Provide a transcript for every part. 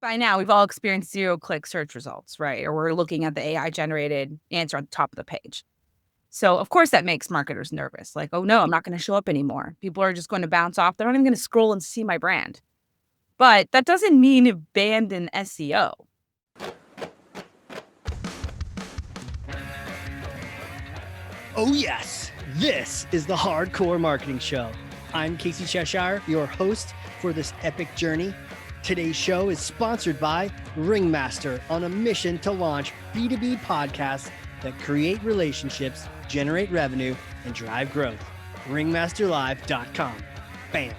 By now, we've all experienced zero-click search results, right? Or we're looking at the AI-generated answer on the top of the page. So, of course, that makes marketers nervous. Like, oh no, I'm not going to show up anymore. People are just going to bounce off. They're not even going to scroll and see my brand. But that doesn't mean abandon SEO. Oh yes, this is the Hardcore Marketing Show. I'm Casey Cheshire, your host for this epic journey. Today's show is sponsored by Ringmaster, on a mission to launch B2B podcasts that create relationships, generate revenue, and drive growth. Ringmasterlive.com. Bam.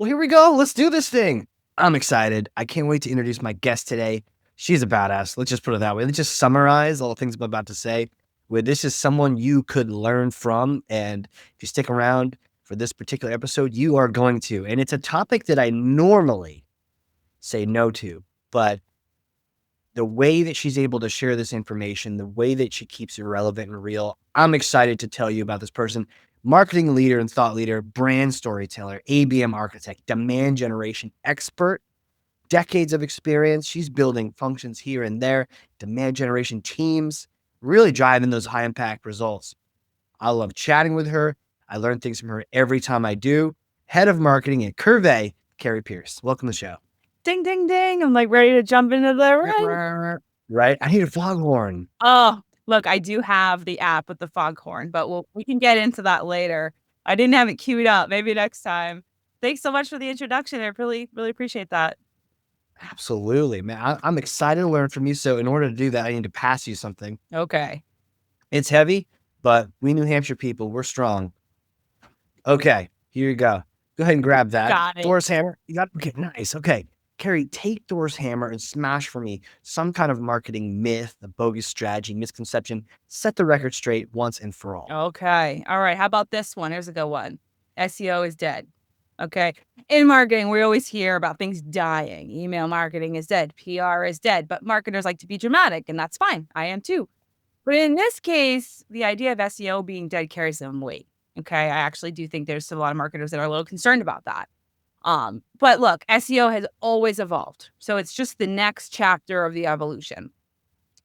Well, here we go. Let's do this thing. I'm excited. I can't wait to introduce my guest today. She's a badass. Let's just put it that way. Let's just summarize all the things I'm about to say. This is someone you could learn from. And if you stick around for this particular episode, you are going to. And it's a topic that I normally say no to. But the way that she's able to share this information, the way that she keeps it relevant and real, I'm excited to tell you about this person. Marketing leader and thought leader, brand storyteller, ABM architect, demand generation expert, decades of experience. She's building functions here and there, demand generation teams, really driving those high impact results. I love chatting with her. I learn things from her every time I do. Head of marketing at Qrvey, Kerry Pearce. Welcome to the show. Ding, ding, ding. I'm like ready to jump into the ring. Right? I need a foghorn. Oh, look, I do have the app with the foghorn, but we can get into that later. I didn't have it queued up. Maybe next time. Thanks so much for the introduction. I really, really appreciate that. Absolutely, man. I'm excited to learn from you. So in order to do that, I need to pass you something. Okay. It's heavy, but we New Hampshire people, we're strong. Okay, here you go. Go ahead and grab that. Got it. Thor's hammer. You got it? Okay, nice. Okay. Kerry, take Thor's hammer and smash for me some kind of marketing myth, a bogus strategy, misconception. Set the record straight once and for all. Okay. All right. How about this one? Here's a good one. SEO is dead. Okay. In marketing, we always hear about things dying. Email marketing is dead. PR is dead. But marketers like to be dramatic, and that's fine. I am too. But in this case, the idea of SEO being dead carries some weight. Okay. I actually do think there's a lot of marketers that are a little concerned about that. But look, SEO has always evolved. So it's just the next chapter of the evolution.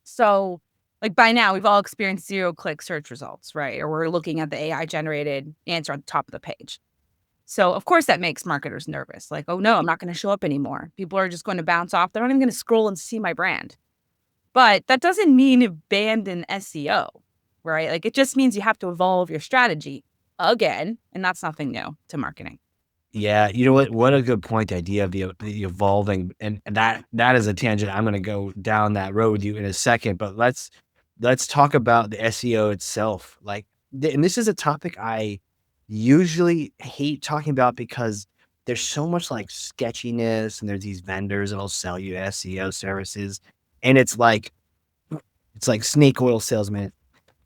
So like by now, we've all experienced zero-click search results, right? Or we're looking at the AI-generated answer on the top of the page. So of course that makes marketers nervous. Like, oh no, I'm not going to show up anymore. People are just going to bounce off. They're not even going to scroll and see my brand. But that doesn't mean abandon SEO, right? Like it just means you have to evolve your strategy again. And that's nothing new to marketing. Yeah, you know what? What a good point. The idea of the evolving, and that is a tangent. I'm going to go down that road with you in a second. But let's talk about the SEO itself. Like, and this is a topic I usually hate talking about because there's so much like sketchiness, and there's these vendors that'll sell you SEO services, and it's like snake oil salesman.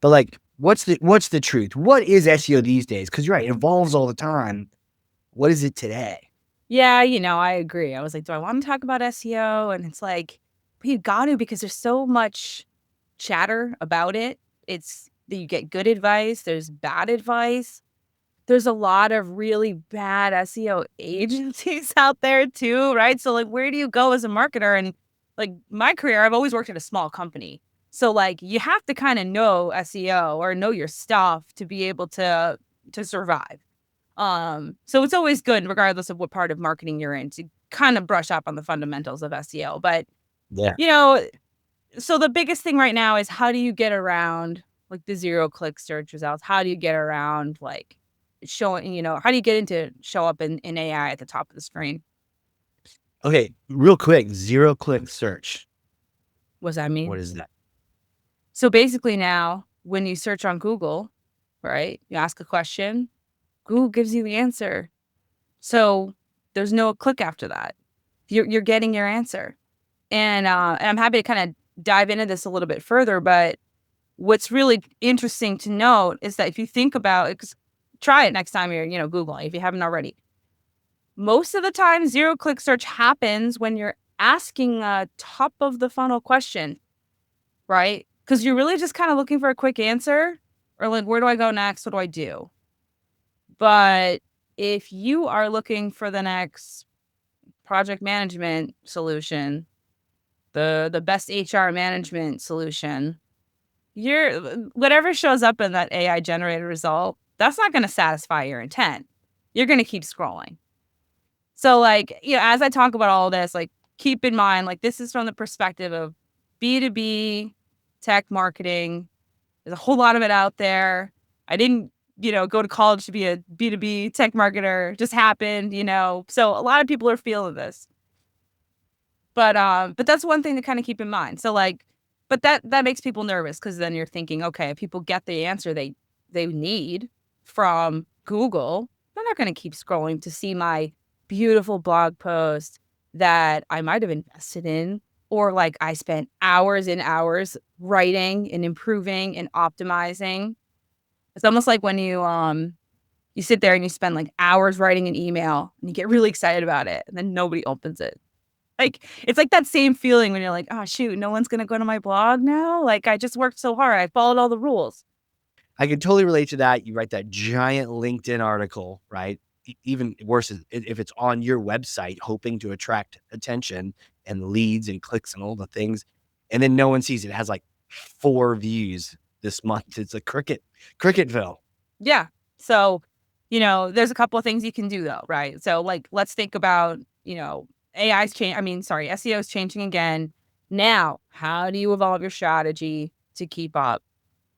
But like, what's the truth? What is SEO these days? Because you're right, it evolves all the time. What is it today? Yeah, I agree. I was like, do I want to talk about SEO? And it's like, you got to, because there's so much chatter about it. It's that you get good advice. There's bad advice. There's a lot of really bad SEO agencies out there too, right? So like, where do you go as a marketer? And like my career, I've always worked at a small company. So like, you have to kind of know SEO or know your stuff to be able to survive. So it's always good, regardless of what part of marketing you're in, to kind of brush up on the fundamentals of SEO. But, so the biggest thing right now is how do you get around like the zero-click search results? How do you get around like showing, how do you get into show up in AI at the top of the screen? Okay, real quick, zero-click search. What does that mean? What is that? So basically now, when you search on Google, right, you ask a question, Google gives you the answer. So there's no click after that. You're getting your answer. And I'm happy to kind of dive into this a little bit further. But what's really interesting to note is that if you think about it, try it next time you're, Googling, if you haven't already. Most of the time, zero-click search happens when you're asking a top of the funnel question, right? Because you're really just kind of looking for a quick answer or like, where do I go next? What do I do? But if you are looking for the next project management solution, the best HR management solution, you're whatever shows up in that AI generated result, that's not going to satisfy your intent. You're going to keep scrolling. So like, as I talk about all this, like keep in mind, like this is from the perspective of B2B tech marketing. There's a whole lot of it out there. I didn't, go to college to be a B2B tech marketer. It just happened, So a lot of people are feeling this. But that's one thing to kind of keep in mind. So like, but that makes people nervous because then you're thinking, okay, if people get the answer they need from Google, they're not going to keep scrolling to see my beautiful blog post that I might have invested in, or like I spent hours and hours writing and improving and optimizing. It's almost like when you sit there and you spend like hours writing an email and you get really excited about it and then nobody opens it. Like, it's like that same feeling when you're like, oh, shoot, no one's going to go to my blog now. Like, I just worked so hard. I followed all the rules. I can totally relate to that. You write that giant LinkedIn article, right? Even worse is if it's on your website, hoping to attract attention and leads and clicks and all the things. And then no one sees it. It has like 4 views this month. It's a Cricketville. Yeah. So, there's a couple of things you can do though, right? So like, let's think about, SEO is changing again. Now, how do you evolve your strategy to keep up?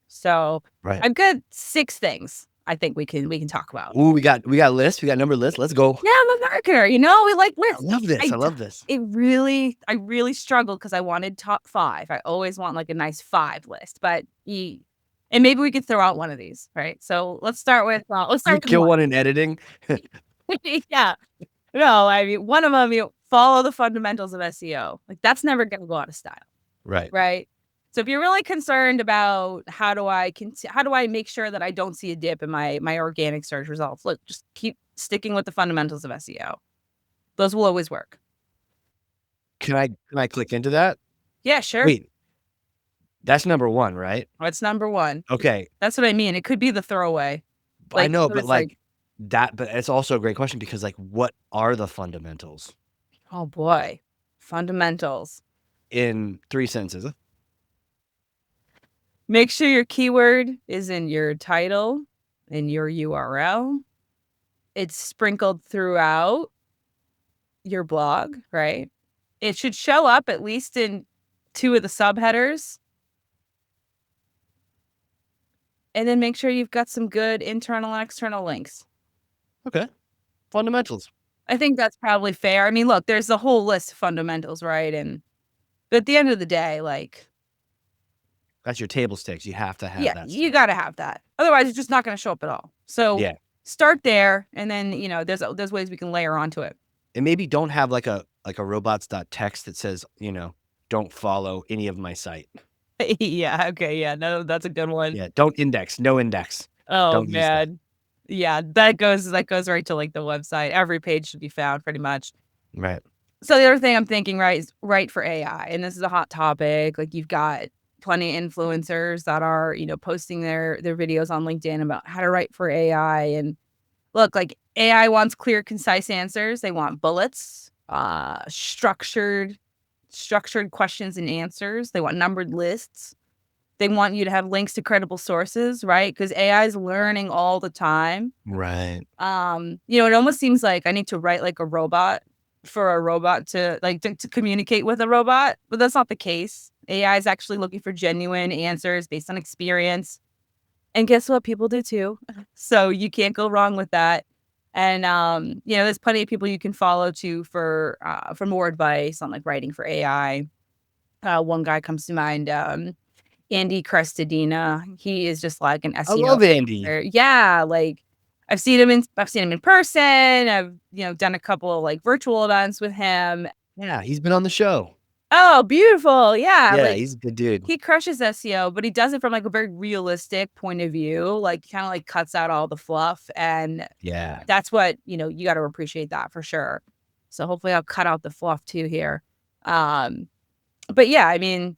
So Right. I've got 6 things I think we can talk about. Ooh, we got lists. We got numbered lists. Let's go. Yeah, I'm a marketer. We like lists. I love this. I love this. I really struggled because I wanted top 5. I always want like a nice 5 list, but and maybe we could throw out one of these, right? So let's start with Kill one in editing. Yeah. No, I mean, one of them, follow the fundamentals of SEO. Like that's never going to go out of style. Right. Right. So if you're really concerned about how do I make sure that I don't see a dip in my organic search results, look, just keep sticking with the fundamentals of SEO. Those will always work. Can I click into that? Yeah, sure. Wait, that's number 1, right? What's number 1? Okay. That's what I mean. It could be the throwaway. I know, but like that, but it's also a great question because like, what are the fundamentals? Oh boy. Fundamentals. In 3 sentences. Make sure your keyword is in your title, in your URL. It's sprinkled throughout your blog, right? It should show up at least in 2 of the subheaders. And then make sure you've got some good internal and external links. Okay. Fundamentals. I think that's probably fair. I mean, look, there's a whole list of fundamentals, right? But at the end of the day, like, that's your table stakes. You have to have that. Yeah, you got to have that. Otherwise, it's just not going to show up at all. So start there, and then there's ways we can layer onto it. And maybe don't have like a robots.txt that says, don't follow any of my site. Yeah. Okay. Yeah. No, that's a good one. Yeah. Don't index. No index. Oh man. Yeah. That goes right to like the website. Every page should be found pretty much. Right. So the other thing I'm thinking, right, is write for AI. And this is a hot topic. Like you've got plenty of influencers that are, posting their videos on LinkedIn about how to write for AI. And look, like AI wants clear, concise answers. They want bullets, structured questions and answers. They want numbered lists. They want you to have links to credible sources, right? Because AI is learning all the time. Right. It almost seems like I need to write like a robot for a robot to communicate with a robot, but that's not the case. AI is actually looking for genuine answers based on experience. And guess what? People do too. So you can't go wrong with that. And, there's plenty of people you can follow too for more advice on like writing for AI. One guy comes to mind, Andy Crestadina. He is just like an SEO. I love Andy. Yeah. Like I've seen him in person. I've, done a couple of like virtual events with him. Yeah. He's been on the show. Oh, beautiful. Yeah. Yeah. Like, he's a good dude. He crushes SEO, but he does it from like a very realistic point of view, like kind of like cuts out all the fluff. And yeah, that's what, you got to appreciate that for sure. So hopefully I'll cut out the fluff too here. But yeah, I mean,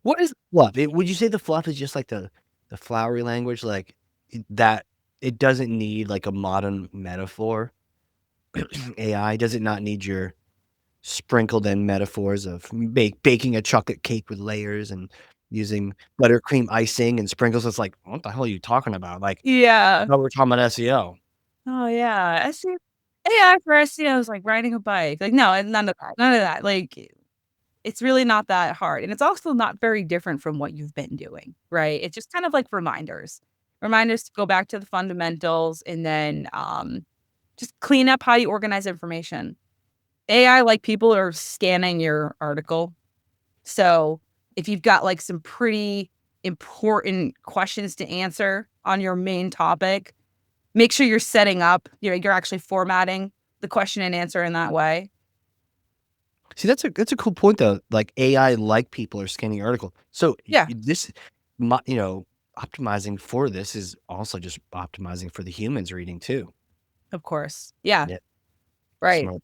what is fluff? Would you say the fluff is just like the flowery language, like that it doesn't need like a modern metaphor. AI does it not need your sprinkled in metaphors of baking a chocolate cake with layers and using buttercream icing and sprinkles. It's like, what the hell are you talking about? Like, Yeah. no, we're talking about SEO. Oh, yeah. SEO AI for SEO is like riding a bike. Like, no, none of that. None of that. Like, it's really not that hard. And it's also not very different from what you've been doing, right? It's just kind of like reminders to go back to the fundamentals and then just clean up how you organize information. AI, like people are scanning your article. So if you've got like some pretty important questions to answer on your main topic, make sure you're setting up, you're actually formatting the question and answer in that way. See, that's a cool point though. Like AI, like people are scanning your article. So Yeah, this, optimizing for this is also just optimizing for the humans reading too. of course. Yeah, Yeah, right. smart.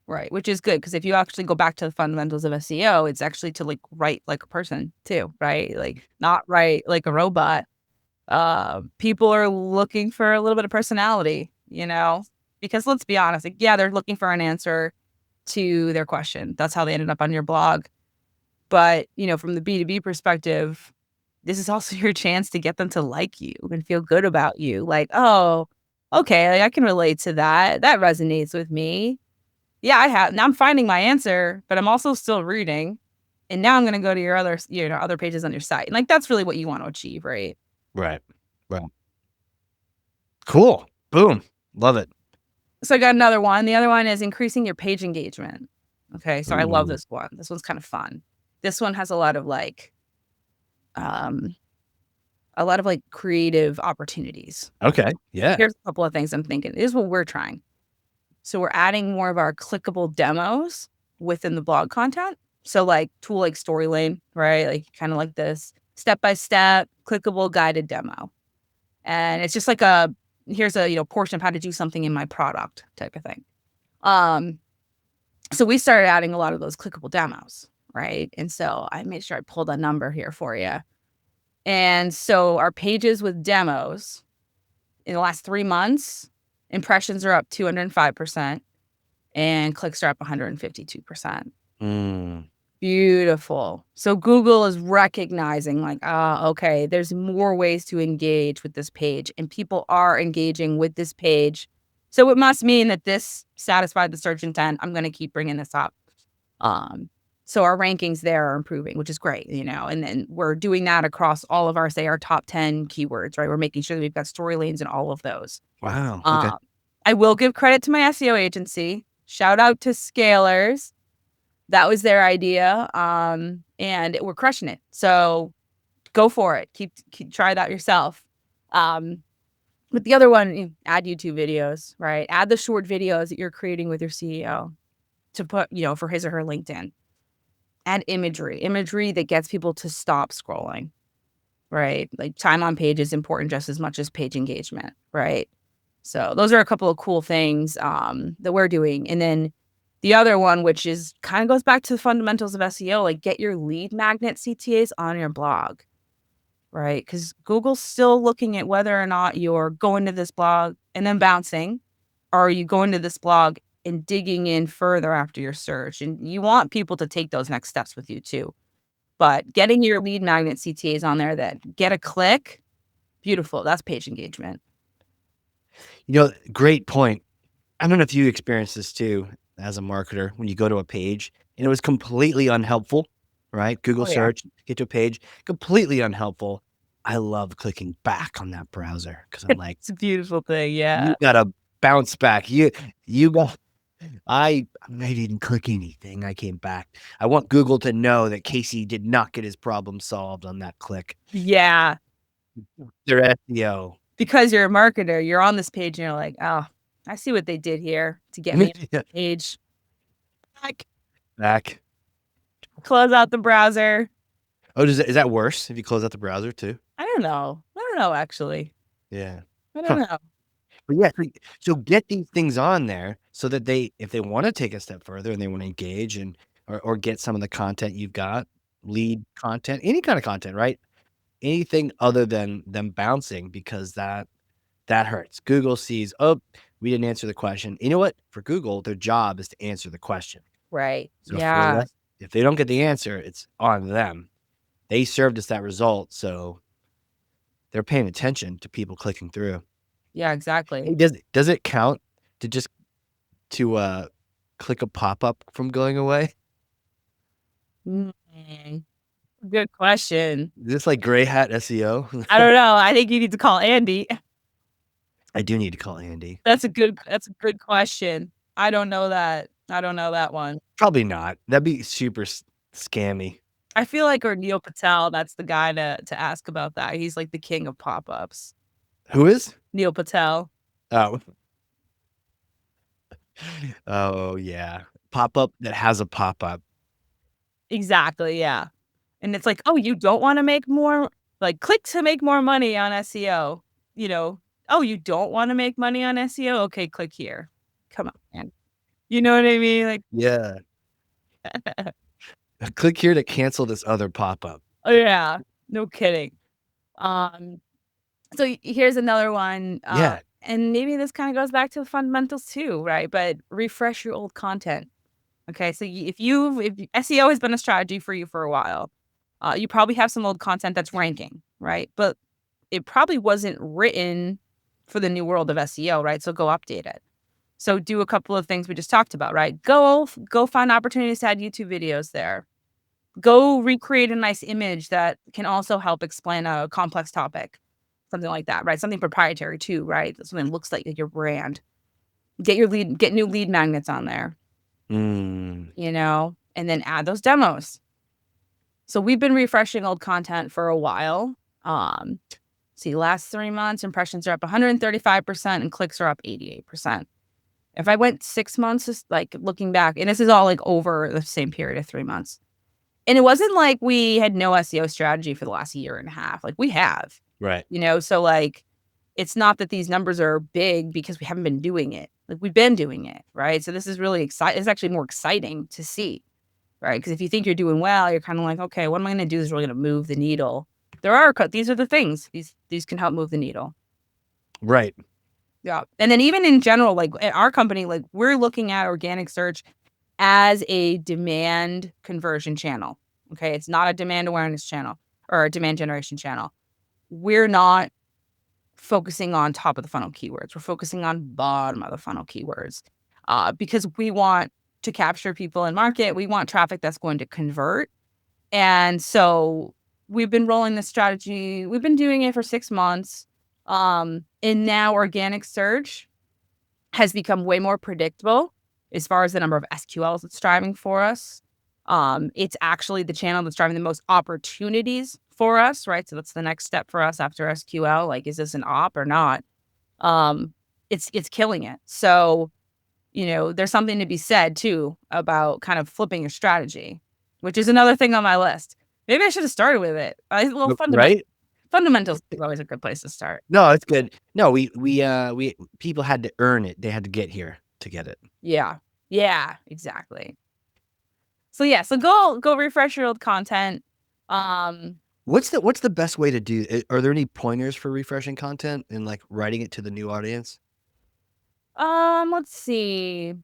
Right, which is good because if you actually go back to the fundamentals of SEO, it's actually to, like, write like a person too, right? Like, not write like a robot. People are looking for a little bit of personality, Because let's be honest, like, yeah, they're looking for an answer to their question. That's how they ended up on your blog. But, from the B2B perspective, this is also your chance to get them to like you and feel good about you. Like, "Oh, okay, like, I can relate to that. That resonates with me." Yeah, I have. Now I'm finding my answer, but I'm also still reading. And now I'm gonna go to your other pages on your site. And like that's really what you want to achieve, right? Right. Right. Cool. Boom. Love it. So I got another one. The other one is increasing your page engagement. Okay. So I love Ooh. this one. This one's kind of fun. This one has um a lot of like creative opportunities. Okay. Yeah. Here's a couple of things I'm thinking. This is what we're trying. So we're adding more of our clickable demos within the blog content. So like tool like Storylane, right? Like kind of like this step-by-step clickable guided demo. And it's just like here's a, portion of how to do something in my product type of thing. Um, so we started adding a lot of those clickable demos, right? And so I made sure I pulled a number here for you. And so our pages with demos in the last 3 months, impressions are up 205%. And clicks are up 152%. Mm. Beautiful. So Google is recognizing like, okay, there's more ways to engage with this page and people are engaging with this page. So it must mean that this satisfied the search intent. I'm going to keep bringing this up. Um, so our rankings there are improving, which is great, and then we're doing that across all of our top 10 keywords, right? We're making sure that we've got story lanes in all of those. Wow. Okay. Um, I will give credit to my SEO agency. Shout out to Scalers. That was their idea. And we're crushing it. So go for it. Keep try that yourself. But the other one, add YouTube videos, right? Add the short videos that you're creating with your CEO to put, for his or her LinkedIn. Add imagery that gets people to stop scrolling, right? Like time on page is important just as much as page engagement, right? So those are a couple of cool things that we're doing. And then the other one, which is kind of goes back to the fundamentals of SEO, like get your lead magnet CTAs on your blog, right? Because Google's still looking at whether or not you're going to this blog and then bouncing, or are you going to this blog and digging in further after your search? And you want people to take those next steps with you too. But getting your lead magnet CTAs on there that get a click, beautiful. That's page engagement. Great point. I don't know if you experienced this too as a marketer when you go to a page and it was completely unhelpful, right? Google Oh, yeah. search, get to a page, completely unhelpful. I love clicking back on that browser because I'm like, It's a beautiful thing, yeah. you gotta bounce back. You got I didn't click anything. I came back. I want Google to know that Casey did not get his problem solved on that click. Yeah, Their SEO. because you're a marketer, you're on this page and you're like, "Oh, I see what they did here to get me on the page." Like, Back. close out the browser. Oh, is that worse if you close out the browser too? I don't know, actually. Yeah. I don't Huh. know. But yeah, so get these things on there so that if they want to take a step further and they want to engage or get some of the content you've got, lead content, any kind of content, right? Anything other than them bouncing because That hurts. Google sees, oh, we didn't answer the question. You know what? For Google, their job is to answer the question. Right. So Yeah. if they don't get the answer, it's on them. They served us that result, so they're paying attention to people clicking through. Yeah, exactly. Hey, does it count to just click a pop-up from going away? Mm, good question. Is this like gray hat SEO? I don't know. I think you need to call Andy. I do need to call Andy. That's a good question. I don't know that. I don't know that one. Probably not. That'd be super scammy. I feel like or Neil Patel, that's the guy to ask about that. He's like the king of pop-ups. Who is? Neil Patel. Oh. Oh, yeah. Pop-up that has a pop-up. Exactly, yeah. And it's like, "Oh, you don't wanna make more like, click to make more money on SEO." You know? "Oh, you don't wanna make money on SEO? Okay, click here." Come on, man. You know what I mean? Like Yeah. Click here to cancel this other pop-up. oh, yeah. No kidding. Um, so here's another one, Yeah. and maybe this kinda goes back to the fundamentals too, right? But refresh your old content. Okay, so if SEO has been a strategy for you for a while, you probably have some old content that's ranking, right? But it probably wasn't written for the new world of SEO, right? So go update it. So do a couple of things we just talked about, right? Go find opportunities to add YouTube videos there. Go recreate a nice image that can also help explain a complex topic, something like that, right? Something proprietary too, right? Something that looks like your brand. Get new lead magnets on there, Mm. and then add those demos. So we've been refreshing old content for a while. See, last 3 months, impressions are up 135% and clicks are up 88%. If I went 6 months, just like looking back, and this is all like over the same period of 3 months. And it wasn't like we had no SEO strategy for the last year and a half. Like we have, Right. so like it's not that these numbers are big because we haven't been doing it. Like we've been doing it, right? So this is really exciting. It's actually more exciting to see. Right, because if you think you're doing well, you're kinda like, "Okay, what am I gonna do that's really gonna move the needle?" These are the things. These can help move the needle. Right. Yeah, and then even in general, like, at our company, like, we're looking at organic search as a demand conversion channel, okay? It's not a demand awareness channel or a demand generation channel. We're not focusing on top of the funnel keywords. We're focusing on bottom of the funnel keywords, because we want to capture people in market. We want traffic that's going to convert. And so we've been rolling this strategy. We've been doing it for 6 months. And now organic search has become way more predictable as far as the number of SQLs it's driving for us. It's actually the channel that's driving the most opportunities for us, right? So that's the next step for us after SQL. Like, is this an op or not? It's killing it. So, there's something to be said too about kind of flipping your strategy, which is another thing on my list. Maybe I should have started with it. Right? Fundamentals is always a good place to start. No, it's good. No, we people had to earn it. They had to get here to get it. Yeah. Yeah, exactly. So yeah, so go refresh your old content. What's the best way to do it? Are there any pointers for refreshing content and like writing it to the new audience? Let's see.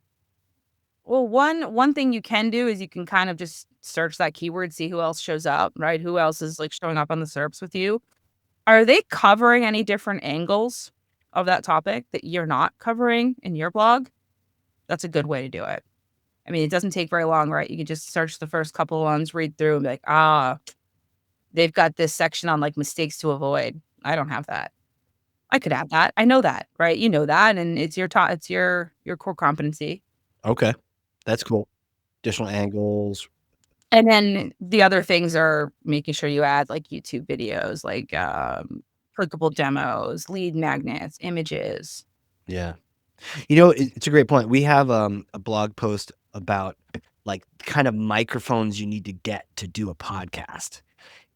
Well, one thing you can do is you can kind of just search that keyword, see who else shows up, right? Who else is like showing up on the SERPs with you? Are they covering any different angles of that topic that you're not covering in your blog? That's a good way to do it. I mean, it doesn't take very long, right? You can just search the first couple of ones, read through, and be like, they've got this section on like mistakes to avoid. I don't have that. I could add that. I know that, right? You know that, and it's your core competency. Okay. That's cool. Additional angles. And then the other things are making sure you add like YouTube videos, like clickable demos, lead magnets, images. Yeah. It's a great point. We have a blog post about like kind of microphones you need to get to do a podcast.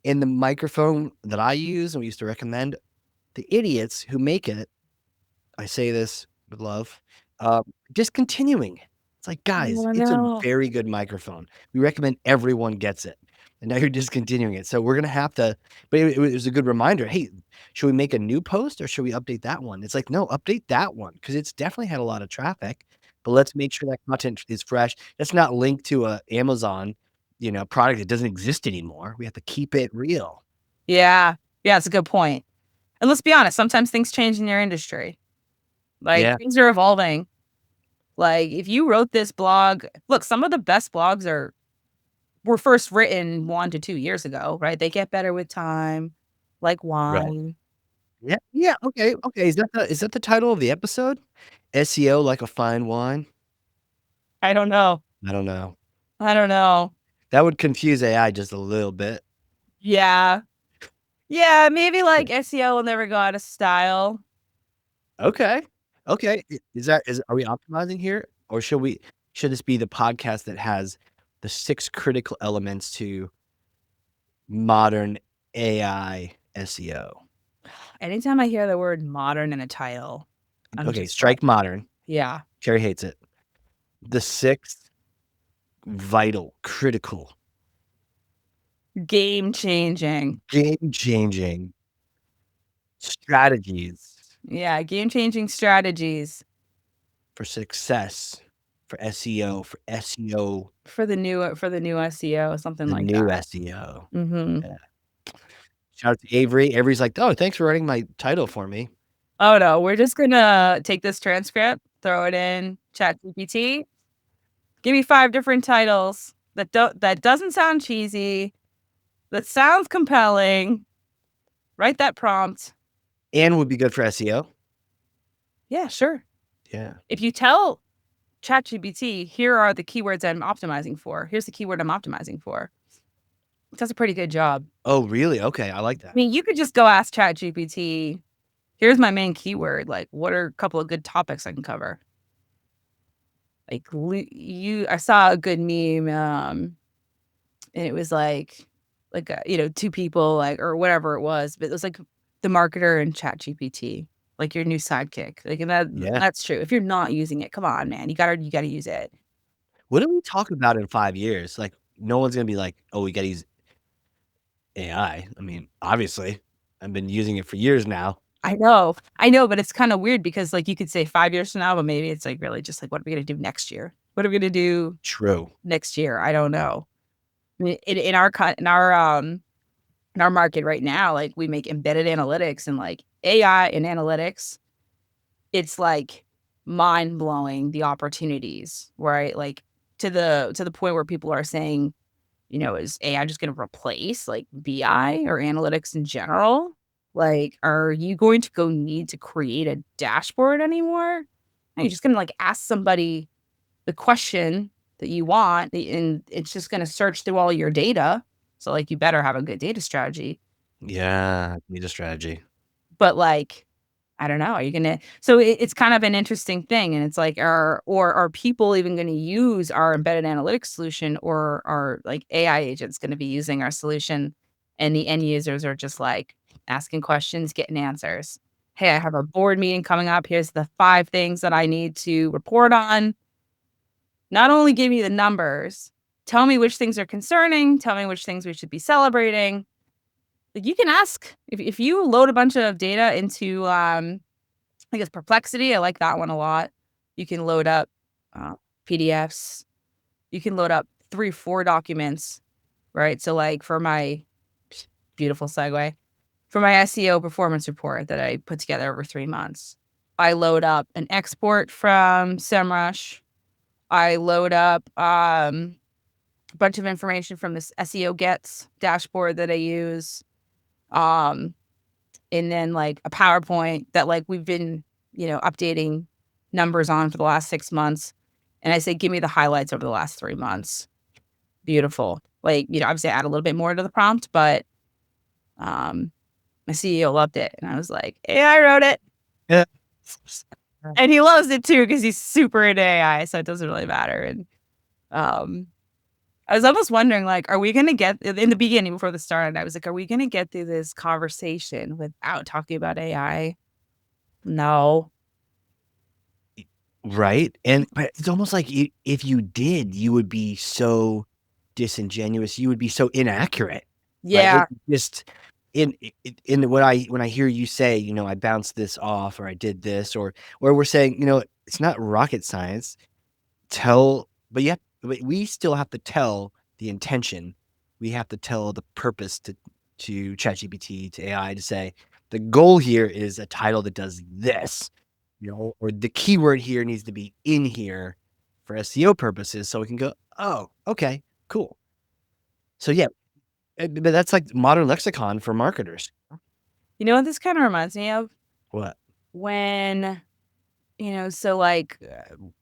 And the microphone that I use and we used to recommend, the idiots who make it, I say this with love, discontinuing. It's like, guys, Oh, it's a no. very good microphone. We recommend everyone gets it. and now you're discontinuing it. So we're gonna have to. But it was a good reminder. Hey, should we make a new post or should we update that one? It's like, no, update that one because it's definitely had a lot of traffic. But let's make sure that content is fresh. Let's not link to a Amazon, product that doesn't exist anymore. We have to keep it real. Yeah. Yeah, it's a good point. And let's be honest, sometimes things change in your industry. Like Yeah. things are evolving. Like if you wrote this blog, look, some of the best blogs were first written 1 to 2 years ago, right? They get better with time, like Right. wine. Yeah. Yeah. Okay. Okay. Is that the title of the episode? SEO like a fine wine? I don't know. I don't know. I don't know. That would confuse AI just a little bit. Yeah. Yeah, maybe like SEO will never go out of style. Okay. Okay. Are we optimizing here? Or should this be the podcast that has the 6 critical elements to modern AI SEO? Anytime I hear the word modern in a title, I'm Okay, just strike modern. yeah. Kerry hates it. The 6 vital, critical, Game changing. game-changing strategies Yeah, game changing strategies for success, for SEO, for SEO, for the new SEO, something the like new that. SEO. Mhm. Yeah. Shout out to Avery. Avery's like, "Oh, thanks for writing my title for me." Oh, no, we're just gonna take this transcript, throw it in ChatGPT. Give me 5 different titles that doesn't sound cheesy, that sounds compelling. Write that prompt. And would be good for SEO. Yeah, sure. Yeah. If you tell ChatGPT, here are the keywords I'm optimizing for. Here's the keyword I'm optimizing for. It does a pretty good job. Oh, really? Okay, I like I that. mean, you could just go ask ChatGPT, here's my main keyword. Like, what are a couple of good topics I can cover? Like, I saw a good meme, and it was like, 2 people, like, or whatever it was, but it was like the marketer and ChatGPT, like your new sidekick. Like, and Yeah. that's true. If you're not using it, come on, man, you gotta use it. What do we talk about in 5 years? Like, no one's gonna be like, "Oh, we gotta use AI." I mean, obviously, I've been using it for years now. I know, but it's kind of weird because like you could say 5 years from now, but maybe it's like really just like, what are we gonna do next year? What are we gonna do True. next year? I don't know. I mean, in our market right now, like we make embedded analytics and like AI and analytics. It's like mind blowing the opportunities, right? Like to the point where people are saying, is AI just going to replace like BI or analytics in general? Like, are you going to go need to create a dashboard anymore? Are you just going to like ask somebody the question that you want and it's just going to search through all your data? So, like, you better have a good data strategy. Yeah, need a strategy. But, like, I don't know. Are you gonna? So it's kind of an interesting thing, and it's like, are people even going to use our embedded analytics solution, or are like AI agents going to be using our solution, and the end users are just like asking questions, getting answers. Hey, I have a board meeting coming up. Here's the 5 things that I need to report on. Not only give me the numbers, tell me which things are concerning. Tell me which things we should be celebrating. Like you can ask if you load a bunch of data into I guess Perplexity, I like that one a lot. You can load up PDFs. You can load up 3, 4 documents, right? So like for my beautiful segue, for my SEO performance report that I put together over 3 months, I load up an export from SEMrush. I load up a bunch of information from this SEO Gets dashboard that I use. And then like a PowerPoint that like we've been, updating numbers on for the last 6 months. And I say, give me the highlights over the last 3 months. Beautiful. Like, obviously I add a little bit more to the prompt, but my CEO loved it. And I was like, AI wrote it. Yeah. And he loves it too because he's super into AI. So it doesn't really matter. And I was almost wondering, like, are we going to get in the beginning before the start? I was like, are we going to get through this conversation without talking about AI? No. Right? But it's almost like if you did, you would be so disingenuous. You would be so inaccurate. Yeah. Like, it just in when I hear you say, you know, I bounced this off, or I did this, or we're saying, you know, it's not rocket science. But we still have to tell the intention. We have to tell the purpose to ChatGPT, to AI, to say the goal here is a title that does this, you know, or the keyword here needs to be in here for SEO purposes, so we can go, oh, okay, cool. So yeah, but that's like modern lexicon for marketers. You know what this kind of reminds me of? What? When, so like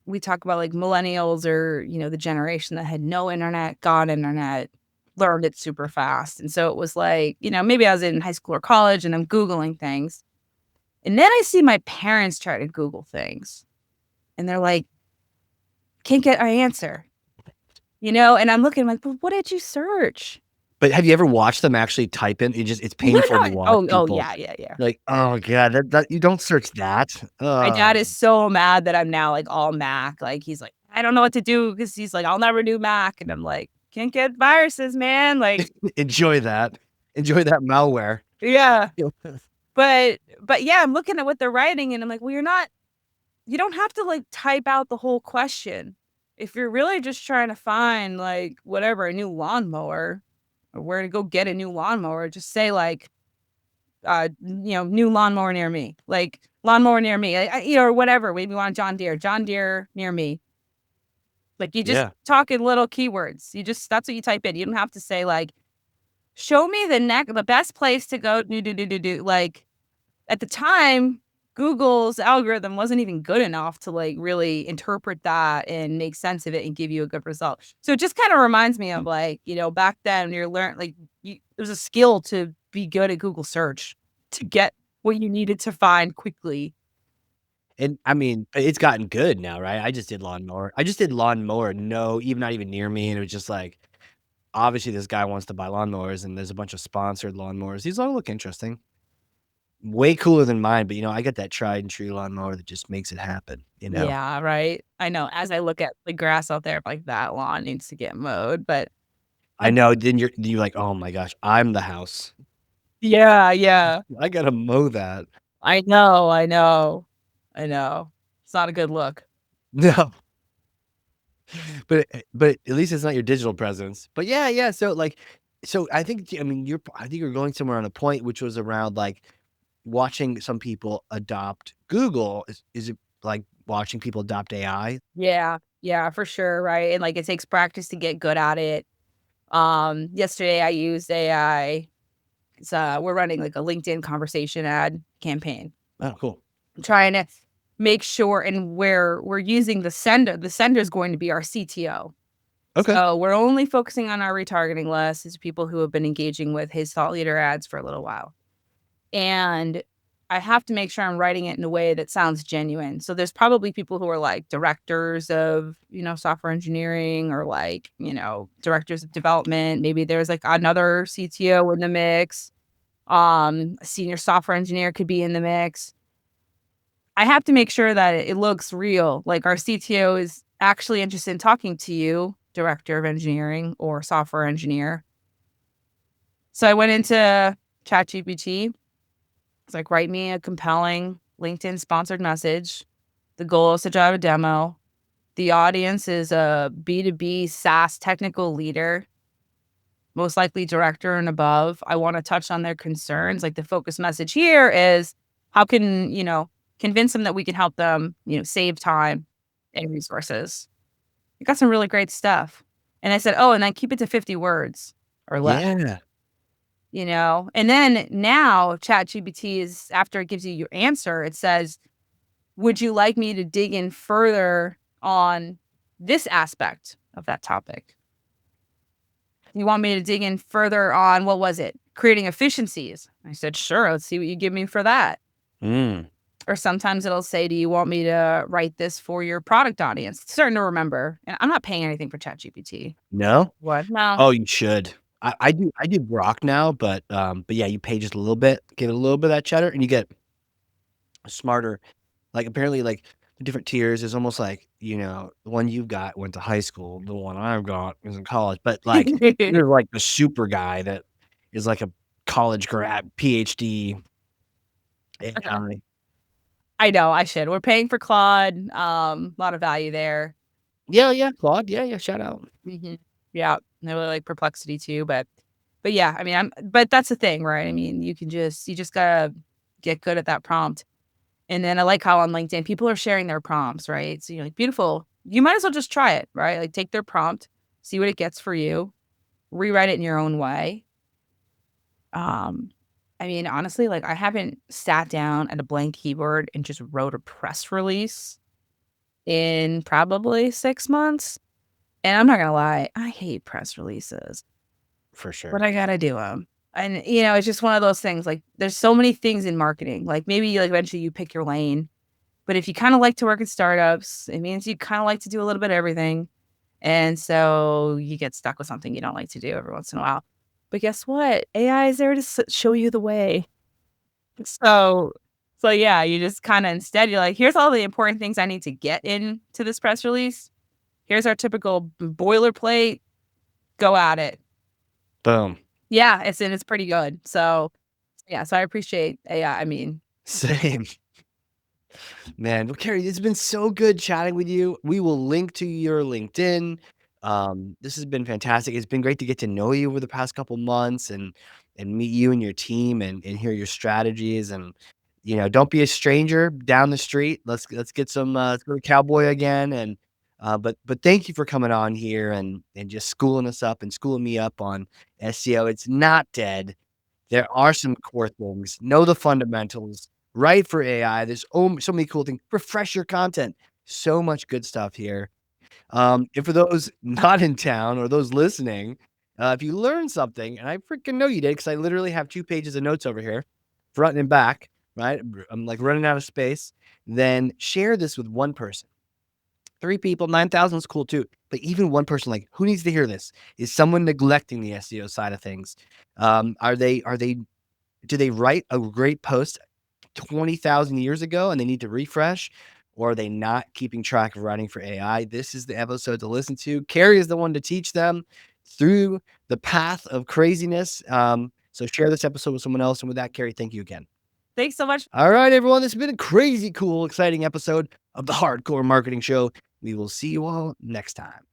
we talk about like millennials, or, the generation that had no internet, got internet, learned it super fast. And so it was like, maybe I was in high school or college and I'm Googling things. And then I see my parents try to Google things and they're like, can't get an answer, and I'm looking like, but what did you search? But have you ever watched them actually type in? It's No, painful no. to watch Oh, people. yeah, yeah, yeah. Like, oh god, that you don't search that. My dad is so mad that I'm now like all Mac. Like he's like, I don't know what to do, because he's like, I'll never do Mac. And I'm like, can't get viruses, man. Like, enjoy that. Enjoy that malware. yeah. But yeah, I'm looking at what they're writing and I'm like, well, you don't have to like type out the whole question. If you're really just trying to find like whatever, a new lawnmower, or where to go get a new lawnmower, just say like, new lawnmower near me, like lawnmower near me, or whatever. Maybe you want John Deere near me. Like you just talk in little keywords. That's what you type in. You don't have to say like, show me the best place to go. Do. Like at the time, Google's algorithm wasn't even good enough to like really interpret that and make sense of it and give you a good result. So it just kind of reminds me of like, back then you're it was a skill to be good at Google search, to get what you needed to find quickly. And I mean, it's gotten good now, right? I just did lawnmower, not even near me, and it was just like, obviously this guy wants to buy lawnmowers, and there's a bunch of sponsored lawnmowers. These all look interesting. Way cooler than mine, but I get that tried and true lawnmower that just makes it happen, Yeah, right. I know. As I look at the grass out there, I'm like, that lawn needs to get mowed. But I know. Then you're like, oh my gosh, I'm the house. yeah. I gotta mow that. I know. It's not a good look. No. But at least it's not your digital presence. But yeah. So I think you're going somewhere on a point, which was around like watching some people adopt Google. Is it like watching people adopt AI? Yeah, for sure, right? And like it takes practice to get good at it. Yesterday I used AI. We're running like a LinkedIn conversation ad campaign. Oh, cool. I'm trying to make sure, and where we're using the sender is going to be our CTO. Okay. So we're only focusing on our retargeting list as people who have been engaging with his thought leader ads for a little while. And I have to make sure I'm writing it in a way that sounds genuine. So there's probably people who are like directors of, software engineering, or like, directors of development. Maybe there's like another CTO in the mix. A senior software engineer could be in the mix. I have to make sure that it looks real. Like our CTO is actually interested in talking to you, director of engineering or software engineer. So I went into ChatGPT. It's like, write me a compelling LinkedIn sponsored message. The goal is to drive a demo. The audience is a B2B SaaS technical leader, most likely director and above. I want to touch on their concerns. Like the focus message here is how can, convince them that we can help them, save time and resources. You got some really great stuff. And I said, and then keep it to 50 words or less. Yeah. And then now ChatGPT is, after it gives you your answer, it says, would you like me to dig in further on this aspect of that topic? You want me to dig in further on, what was it? Creating efficiencies. I said, sure, let's see what you give me for that. Or sometimes it'll say, do you want me to write this for your product audience? It's starting to remember. And I'm not paying anything for ChatGPT. No? What? No. Oh, you should. I do Grok now, but yeah, you pay just a little bit, give it a little bit of that cheddar, and you get smarter. Like apparently, like different tiers. It's almost like, the one you've got went to high school, the one I've got is in college. But like there's like the super guy that is like a college grad, PhD. AI. I know, I should. We're paying for Claude, a lot of value there. Yeah, Claude. Yeah, shout out. Mhm. Yeah, and I really like Perplexity too, but yeah, I mean, but that's the thing, right? I mean, you just gotta get good at that prompt. And then I like how on LinkedIn people are sharing their prompts, right? So you're like, beautiful. You might as well just try it, right? Like take their prompt, see what it gets for you, rewrite it in your own way. Um, I mean, honestly, like I haven't sat down at a blank keyboard and just wrote a press release in probably 6 months. And I'm not gonna lie, I hate press releases, For but sure. I gotta do them. And it's just one of those things. Like, there's so many things in marketing. Like maybe like eventually you pick your lane, but if you kind of like to work in startups, it means you kind of like to do a little bit of everything. And so you get stuck with something you don't like to do every once in a while. But guess what? AI is there to show you the way. So, so yeah, you just kind of instead you're like, here's all the important things I need to get into this press release. Here's our typical boilerplate. Go at it. Boom. Yeah, it's pretty good. So yeah, so I appreciate AI. I mean, Same. Man, well, Kerry, it's been so good chatting with you. We will link to your LinkedIn. This has been fantastic. It's been great to get to know you over the past couple months and meet you and your team and hear your strategies. And don't be a stranger down the street. Let's get some let's go to Cowboy again. And but thank you for coming on here and just schooling us up and schooling me up on SEO. It's not dead. There are some core things. Know the fundamentals. Write for AI. There's so many cool things. Refresh your content. So much good stuff here. And for those not in town or those listening, if you learned something, and I freaking know you did, because I literally have 2 pages of notes over here, front and back, right? I'm like running out of space. Then share this with one person. 3 people, 9,000 is cool too. But even one person, like, who needs to hear this? Is someone neglecting the SEO side of things? Do they write a great post 20,000 years ago and they need to refresh? Or are they not keeping track of writing for AI? This is the episode to listen to. Kerry is the one to teach them through the path of craziness. So share this episode with someone else. And with that, Kerry, thank you again. thanks so much. All right, everyone. This has been a crazy, cool, exciting episode of the Hardcore Marketing Show. We will see you all next time.